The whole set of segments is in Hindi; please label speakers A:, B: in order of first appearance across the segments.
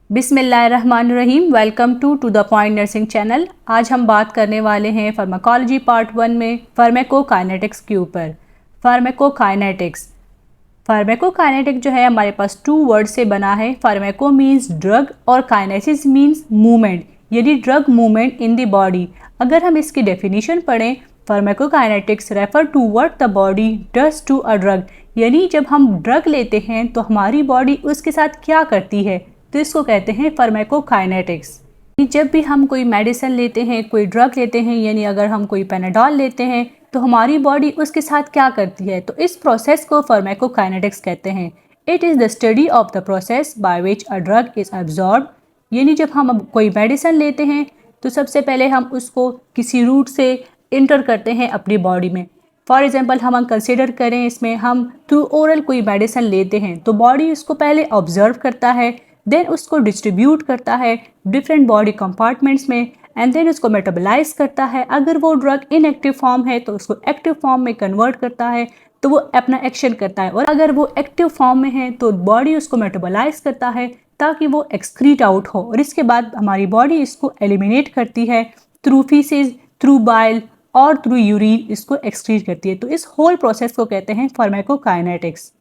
A: बिस्मिल्लाहिर्रहमानिर्रहीम। Welcome to the point nursing channel. आज हम बात करने वाले हैं फार्माकोलॉजी पार्ट 1 में फार्माकोकाइनेटिक्स के ऊपर। फार्माकोकाइनेटिक्स फार्माकोकाइनेटिक जो है हमारे पास 2 वर्ड से बना है। फार्माको मीन्स ड्रग और काइनेसिस मीन्स मूवमेंट, यानी drug movement in the body. अगर हम इसकी डेफिनेशन पढ़ें, pharmacokinetics refer to what the body does to a drug, यानी जब हम ड्रग लेते हैं तो हमारी बॉडी उसके साथ क्या करती है, तो इसको कहते हैं फार्माकोकाइनेटिक्स। जब भी हम कोई मेडिसिन लेते हैं, कोई ड्रग लेते हैं, यानी अगर हम कोई पेनाडोल लेते हैं तो हमारी बॉडी उसके साथ क्या करती है, तो इस प्रोसेस को फार्माकोकाइनेटिक्स कहते हैं। It is the study of the process by which a drug is absorb, यानी जब हम कोई मेडिसिन लेते हैं तो सबसे पहले हम उसको किसी रूट से इंटर करते हैं अपनी बॉडी में। फॉर एग्जांपल हम कंसिडर करें, इसमें हम थ्रू ओरल कोई मेडिसिन लेते हैं तो बॉडी उसको पहले ऑब्जर्व करता है, देन उसको डिस्ट्रीब्यूट करता है डिफरेंट बॉडी कंपार्टमेंट्स में, एंड देन उसको मेटाबोलाइज करता है। अगर वो ड्रग इनएक्टिव फॉर्म है तो उसको एक्टिव फॉर्म में कन्वर्ट करता है, तो वो अपना एक्शन करता है। और अगर वो एक्टिव फॉर्म में है तो बॉडी उसको मेटाबोलाइज करता है ताकि वो एक्सक्रीट आउट हो, और इसके बाद हमारी बॉडी इसको एलिमिनेट करती है थ्रू फीसेस, थ्रू बाइल और थ्रू यूरिन, इसको एक्सक्रीट करती है। तो इस होल प्रोसेस को कहते हैं pharmacokinetics.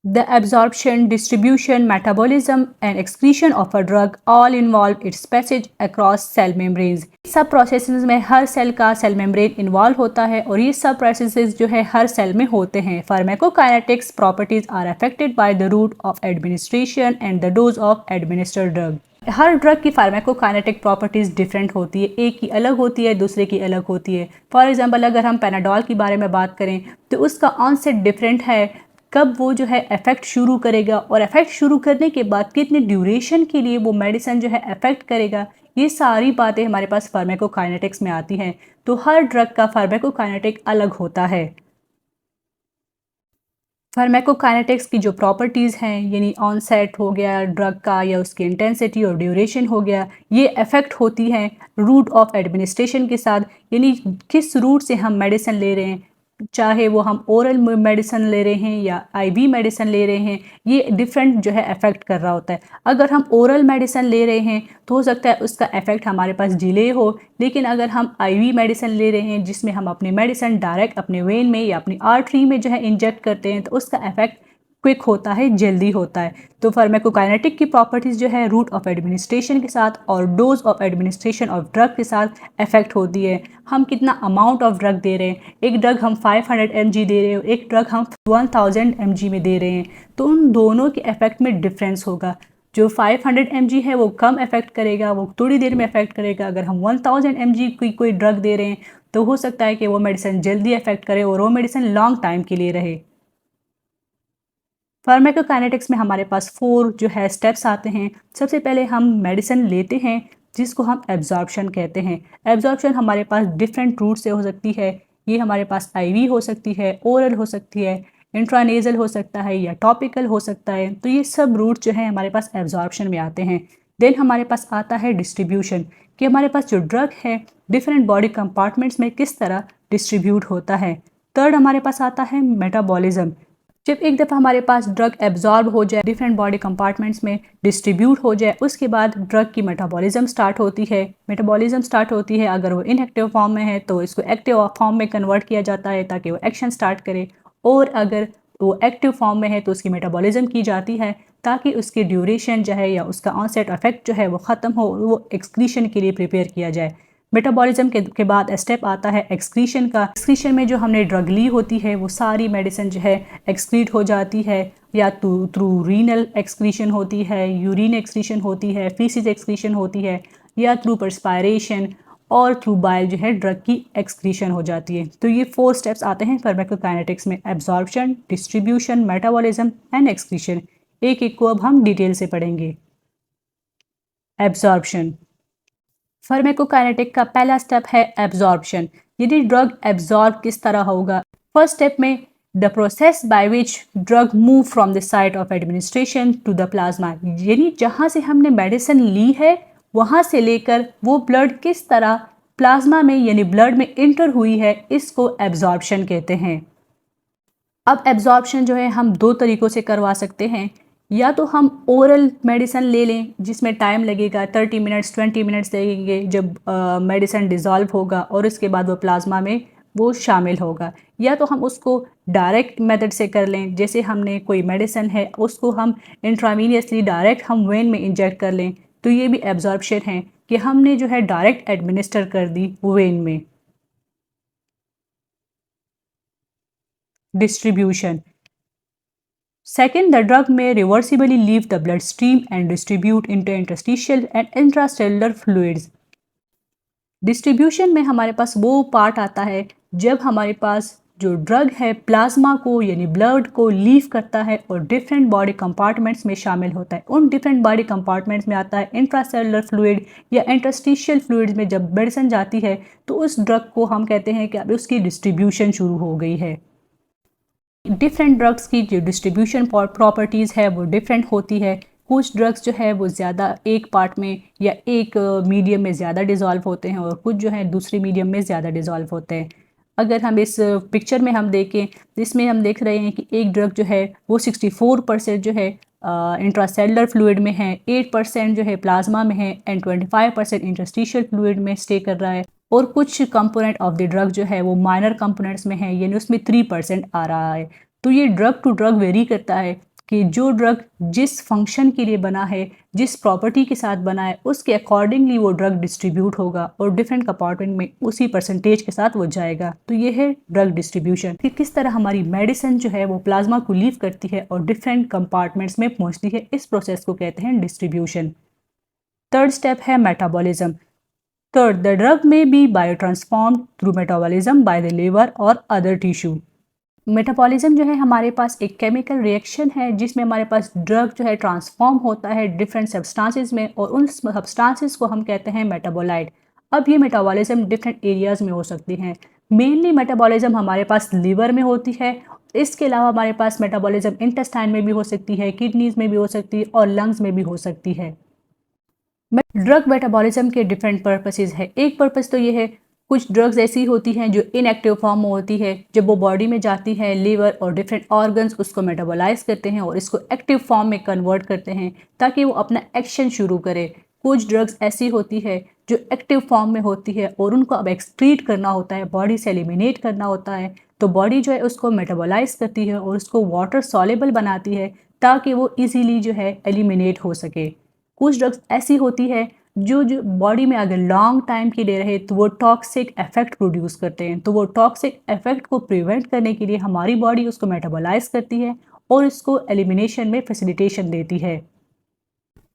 A: The absorption, distribution, metabolism and excretion of a drug all involve its passage across cell membranes। सब प्रोसेसेस में हर सेल का सेल मेम्ब्रेन इन्वॉल्व होता है और ये सब प्रोसेसेस जो है हर सेल में होते हैं। Pharmacokinetics properties are affected by the route of administration and the dose of administered drug. हर ड्रग की फार्माकोकाइनेटिक प्रॉपर्टीज़ डिफरेंट होती है, एक की अलग होती है, दूसरे की अलग होती है। फॉर एग्जांपल अगर हम पेनाडोल के बारे में बात करें तो उसका ऑनसेट डिफरेंट है, कब वो जो है इफ़ेक्ट शुरू करेगा और इफ़ेक्ट शुरू करने के बाद कितने ड्यूरेशन के लिए वो मेडिसिन जो है इफ़ेक्ट करेगा, ये सारी बातें हमारे पास फार्माकोकाइनेटिक्स में आती हैं। तो हर ड्रग का फार्माकोकाइनेटिक अलग होता है। फार्माकोकाइनेटिक्स की जो प्रॉपर्टीज़ हैं, यानी ऑनसेट हो गया ड्रग का या उसकी इंटेंसिटी और ड्यूरेशन हो गया, ये इफ़ेक्ट होती हैं रूट ऑफ एडमिनिस्ट्रेशन के साथ, यानी किस रूट से हम मेडिसिन ले रहे हैं, चाहे वो हम ओरल मेडिसिन ले रहे हैं या आईवी मेडिसिन ले रहे हैं, ये डिफरेंट जो है इफ़ेक्ट कर रहा होता है। अगर हम ओरल मेडिसिन ले रहे हैं तो हो सकता है उसका इफ़ेक्ट हमारे पास डिले हो, लेकिन अगर हम आईवी मेडिसिन ले रहे हैं जिसमें हम अपनी मेडिसिन डायरेक्ट अपने वेन में या अपनी आर्टरी में जो है इंजेक्ट करते हैं, तो उसका इफ़ेक्ट क्विक होता है, जल्दी होता है। तो फार्माकोकाइनेटिक की प्रॉपर्टीज़ जो है रूट ऑफ एडमिनिस्ट्रेशन के साथ और dose of administration of drug के साथ इफेक्ट होती है। हम कितना अमाउंट ऑफ ड्रग दे रहे हैं, एक ड्रग हम 500 mg दे रहे हैं, एक ड्रग हम 1000 mg में दे रहे हैं, तो उन दोनों के इफेक्ट में डिफरेंस होगा। जो 500 mg है वो कम इफेक्ट करेगा, वो थोड़ी देर में इफेक्ट करेगा। अगर हम 1000 mg की कोई ड्रग दे रहे हैं तो हो सकता है कि वो मेडिसिन जल्दी इफेक्ट करे और वो मेडिसिन लॉन्ग टाइम के लिए रहे। फार्माकोकाइनेटिक्स में हमारे पास 4 जो है स्टेप्स आते हैं। सबसे पहले हम मेडिसिन लेते हैं जिसको हम एब्जॉर्प्शन कहते हैं। एब्जॉर्प्शन हमारे पास डिफरेंट रूट से हो सकती है, ये हमारे पास आईवी हो सकती है, ओरल हो सकती है, इंट्रानेजल हो सकता है या टॉपिकल हो सकता है। तो ये सब रूट जो है हमारे पास एब्जॉर्प्शन में आते हैं। देन हमारे पास आता है डिस्ट्रीब्यूशन, कि हमारे पास जो ड्रग है डिफरेंट बॉडी कंपार्टमेंट्स में किस तरह डिस्ट्रीब्यूट होता है। थर्ड हमारे पास आता है मेटाबॉलिज्म, जब एक दफ़ा हमारे पास ड्रग एब्जॉर्ब हो जाए, डिफरेंट बॉडी कंपार्टमेंट्स में डिस्ट्रीब्यूट हो जाए, उसके बाद ड्रग की मेटाबॉलिज्म स्टार्ट होती है। मेटाबॉलिज्म स्टार्ट होती है, अगर वो इनएक्टिव फॉर्म में है तो इसको एक्टिव फॉर्म में कन्वर्ट किया जाता है ताकि वो एक्शन स्टार्ट करे, और अगर वो एक्टिव फॉर्म में है तो उसकी मेटाबॉलिज्म की जाती है ताकि उसकी ड्यूरेशन जो है या उसका ऑनसेट इफेक्ट जो है वो ख़त्म हो, वो एक्सक्रीशन के लिए प्रिपेयर किया जाए। मेटाबॉलिज्म के बाद स्टेप आता है एक्सक्रीशन का। एक्सक्रीशन में जो हमने ड्रग ली होती है वो सारी मेडिसिन जो है एक्सक्रीट हो जाती है, या तो थ्रू रीनल एक्सक्रीशन होती है, यूरिन एक्सक्रीशन होती है, फीसिस एक्सक्रीशन होती है, या थ्रू परस्पायरेशन और थ्रू बाइल जो है ड्रग की एक्सक्रीशन हो जाती है। तो ये 4 स्टेप्स आते हैं फार्माकोकाइनेटिक्स में, absorption, distribution, metabolism and excretion. एक एक को अब हम डिटेल से पढ़ेंगे। एब्जॉर्प्शन, फार्माकोकाइनेटिक का पहला स्टेप है एब्जॉर्प्शन, यानी ड्रग एब्जॉर्ब किस तरह होगा। फर्स्ट स्टेप में the process by which drug move from the site of administration to the plasma, यानी जहाँ से हमने मेडिसिन ली है वहाँ से लेकर वो ब्लड किस तरह प्लाज्मा में यानी ब्लड में इंटर हुई है, इसको एब्जॉर्प्शन कहते हैं। अब एब्जॉर्प्शन जो है हम 2 तरीक़ों से करवा सकते हैं, या तो हम ओरल मेडिसिन ले लें जिसमें टाइम लगेगा 30 मिनट्स 20 मिनट्स लगेंगे जब मेडिसिन डिज़ोल्व होगा और उसके बाद वो प्लाज्मा में वो शामिल होगा, या तो हम उसको डायरेक्ट मेथड से कर लें, जैसे हमने कोई मेडिसिन है उसको हम इंट्रावीनियसली डायरेक्ट हम वेन में इंजेक्ट कर लें, तो ये भी एब्जॉर्प्शन है कि हमने जो है डायरेक्ट एडमिनिस्टर कर दी वेन में। Distribution. Second, the drug may reversibly leave the bloodstream and distribute into interstitial and intracellular fluids. Distribution में हमारे पास वो पार्ट आता है जब हमारे पास जो ड्रग है प्लाज्मा को यानी ब्लड को लीव करता है और डिफरेंट बॉडी कंपार्टमेंट्स में शामिल होता है। उन डिफरेंट बॉडी कंपार्टमेंट्स में आता है इंट्रासेलुलर फ्लूइड या इंटरस्टिशियल फ्लूइड्स में जब मेडिसिन जाती है तो उस ड्रग को हम कहते हैं कि अब उसकी डिस्ट्रीब्यूशन शुरू हो गई है। डिफरेंट ड्रग्स की जो डिस्ट्रीब्यूशन प्रॉपर्टीज़ है वो डिफरेंट होती है। कुछ ड्रग्स जो है वो ज़्यादा एक पार्ट में या एक मीडियम में ज़्यादा डिज़ोल्व होते हैं और कुछ जो है दूसरी मीडियम में ज़्यादा डिज़ोल्व होते हैं। अगर हम इस पिक्चर में हम देखें, इसमें हम देख रहे हैं कि एक ड्रग जो है वो 64% जो है इंट्रासेलुलर फ्लूइड में है, 8% जो है प्लाज्मा में है एंड 25% इंटरस्टिशियल फ्लूइड में स्टे कर रहा है, और कुछ कंपोनेंट ऑफ द ड्रग जो है वो माइनर कंपोनेंट्स में है, यानी उसमें 3% आ रहा है। तो ये ड्रग टू ड्रग वेरी करता है कि जो ड्रग जिस फंक्शन के लिए बना है, जिस प्रॉपर्टी के साथ बना है, उसके अकॉर्डिंगली वो ड्रग डिस्ट्रीब्यूट होगा और डिफरेंट कंपार्टमेंट में उसी परसेंटेज के साथ वो जाएगा। तो ये है ड्रग डिस्ट्रीब्यूशन कि किस तरह हमारी मेडिसिन जो है वो प्लाज्मा को लीव करती है और डिफरेंट कंपार्टमेंट्स में पहुंचती है। इस प्रोसेस को कहते हैं डिस्ट्रीब्यूशन। थर्ड स्टेप है metabolism. Third, the drug may be biotransformed through metabolism by the liver or other tissue. Metabolism जो है हमारे पास एक केमिकल रिएक्शन है जिसमें हमारे पास ड्रग जो है ट्रांसफॉर्म होता है डिफरेंट सब्सटेंसेस में और उन सब्सटेंसेस को हम कहते हैं मेटाबोलाइट। अब ये मेटाबॉलिज्म डिफरेंट एरियाज़ में हो सकती हैं। मेनली मेटाबॉलिज्म हमारे पास लीवर में होती है। इसके अलावा हमारे पास मेटाबॉलिज्म इंटेस्टाइन में भी हो सकती है, किडनीज में भी हो सकती है और लंग्स में भी हो सकती है। ड्रग मेटाबॉलिज्म के डिफरेंट पर्पसेस है। एक पर्पस तो ये है, कुछ ड्रग्स ऐसी होती हैं जो इनएक्टिव फॉर्म में होती है, जब वो बॉडी में जाती है लीवर और डिफरेंट ऑर्गन्स उसको मेटाबोलाइज करते हैं और इसको एक्टिव फॉर्म में कन्वर्ट करते हैं ताकि वो अपना एक्शन शुरू करे। कुछ ड्रग्स ऐसी होती है जो एक्टिव फॉर्म में होती है और उनको अब एक्सक्रीट करना होता है, बॉडी से एलिमिनेट करना होता है, तो बॉडी जो है उसको मेटाबोलाइज करती है और उसको वाटर सॉल्युबल बनाती है ताकि वो इजीली जो है एलिमिनेट हो सके। कुछ ड्रग्स ऐसी होती है जो बॉडी में अगर लॉन्ग टाइम के लिए रहे तो वो टॉक्सिक इफेक्ट प्रोड्यूस करते हैं, तो वो टॉक्सिक इफेक्ट को प्रिवेंट करने के लिए हमारी बॉडी उसको मेटाबोलाइज करती है और इसको एलिमिनेशन में फैसिलिटेशन देती है।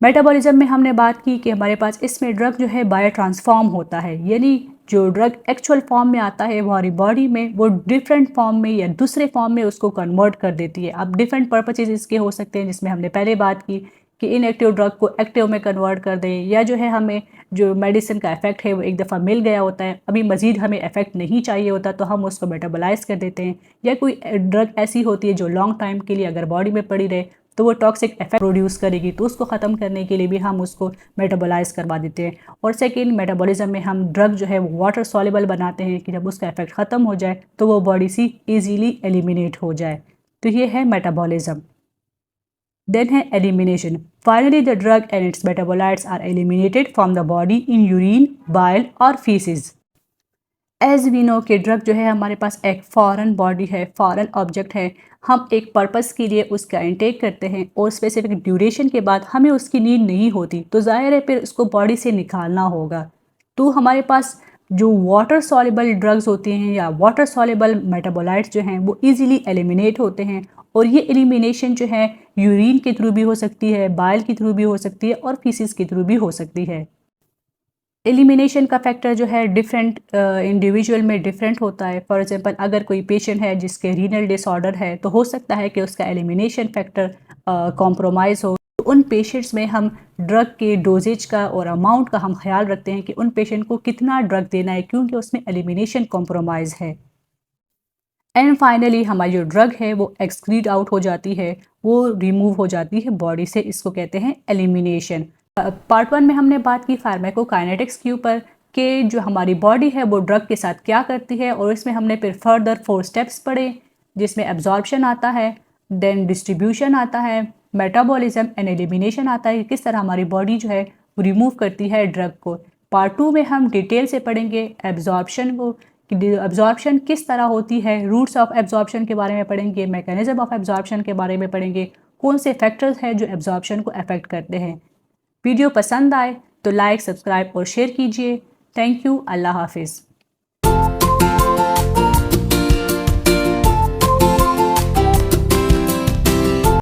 A: मेटाबॉलिज्म में हमने बात की कि हमारे पास इसमें ड्रग जो है बायो ट्रांसफॉर्म होता है, यानी जो ड्रग एक्चुअल फॉर्म में आता है वो हमारी बॉडी में वो डिफरेंट फॉर्म में या दूसरे फॉर्म में उसको कन्वर्ट कर देती है। अब डिफरेंट पर्पसेस इसके हो सकते हैं जिसमें हमने पहले बात की कि इनएक्टिव ड्रग को एक्टिव में कन्वर्ट कर दें, या जो है हमें जो मेडिसिन का इफेक्ट है वो एक दफ़ा मिल गया होता है, अभी मज़ीद हमें इफेक्ट नहीं चाहिए होता तो हम उसको मेटाबोलाइज कर देते हैं। या कोई ड्रग ऐसी होती है जो लॉन्ग टाइम के लिए अगर बॉडी में पड़ी रहे तो वो टॉक्सिक इफेक्ट प्रोड्यूस करेगी, तो उसको ख़त्म करने के लिए भी हम उसको मेटाबोलाइज करवा देते हैं। और सेकेंड, मेटाबॉलिज्म में हम ड्रग जो है वो वाटर सॉल्युबल बनाते हैं कि जब उसका इफेक्ट ख़त्म हो जाए तो वो बॉडी से ईजीली एलिमिनेट हो जाए। तो ये है मेटाबॉलिज्म। देन है elimination. Finally the drug and its metabolites are eliminated from the body in urine, bile और फीसिस। एज वी नो कि ड्रग जो है हमारे पास एक फॉरेन बॉडी है, फॉरेन ऑब्जेक्ट है, हम एक पर्पस के लिए उसका इंटेक करते हैं और स्पेसिफिक ड्यूरेशन के बाद हमें उसकी नीड नहीं होती तो ज़ाहिर है फिर उसको बॉडी से निकालना होगा। तो हमारे पास जो वाटर सॉल्युबल ड्रग्स होते हैं या वाटर सॉल्युबल मेटाबोलाइट्स जो हैं वो इजीली एलिमिनेट होते हैं, और ये एलिमिनेशन जो है यूरिन के थ्रू भी हो सकती है, बाइल के थ्रू भी हो सकती है और फीसिस के थ्रू भी हो सकती है। एलिमिनेशन का फैक्टर जो है डिफरेंट इंडिविजुअल में डिफरेंट होता है। फॉर एग्जांपल अगर कोई पेशेंट है जिसके रीनल डिसऑर्डर है तो हो सकता है कि उसका एलिमिनेशन फैक्टर कॉम्प्रोमाइज़ हो। तो उन पेशेंट्स में हम ड्रग के डोजेज का और अमाउंट का हम ख्याल रखते हैं कि उन पेशेंट को कितना ड्रग देना है क्योंकि उसमें एलिमिनेशन कॉम्प्रोमाइज़ है। एंड फाइनली हमारी जो ड्रग है वो एक्सक्रीट आउट हो जाती है, वो रिमूव हो जाती है बॉडी से, इसको कहते हैं एलिमिनेशन। पार्ट 1 में हमने बात की फार्माकोकाइनेटिक्स के ऊपर कि जो हमारी बॉडी है वो ड्रग के साथ क्या करती है, और इसमें हमने फिर फर्दर 4 स्टेप्स पढ़े जिसमें एब्जॉर्प्शन आता है, देन डिस्ट्रीब्यूशन आता है, मेटाबॉलिज्म एंड एलिमिनेशन आता है, किस तरह हमारी बॉडी जो है वो रिमूव करती है ड्रग को। पार्ट 2 में हम डिटेल से पढ़ेंगे एब्जॉर्प्शन को, कि एब्जॉर्प्शन किस तरह होती है, रूट्स ऑफ एब्जॉर्प्शन के बारे में पढ़ेंगे, मैकेनिज्म ऑफ एब्जॉर्प्शन के बारे में पढ़ेंगे, कौन से फैक्टर्स हैं जो एब्जॉर्प्शन को अफेक्ट करते हैं। वीडियो पसंद आए तो लाइक, सब्सक्राइब और शेयर कीजिए। Thank you. अल्लाह हाफिज़।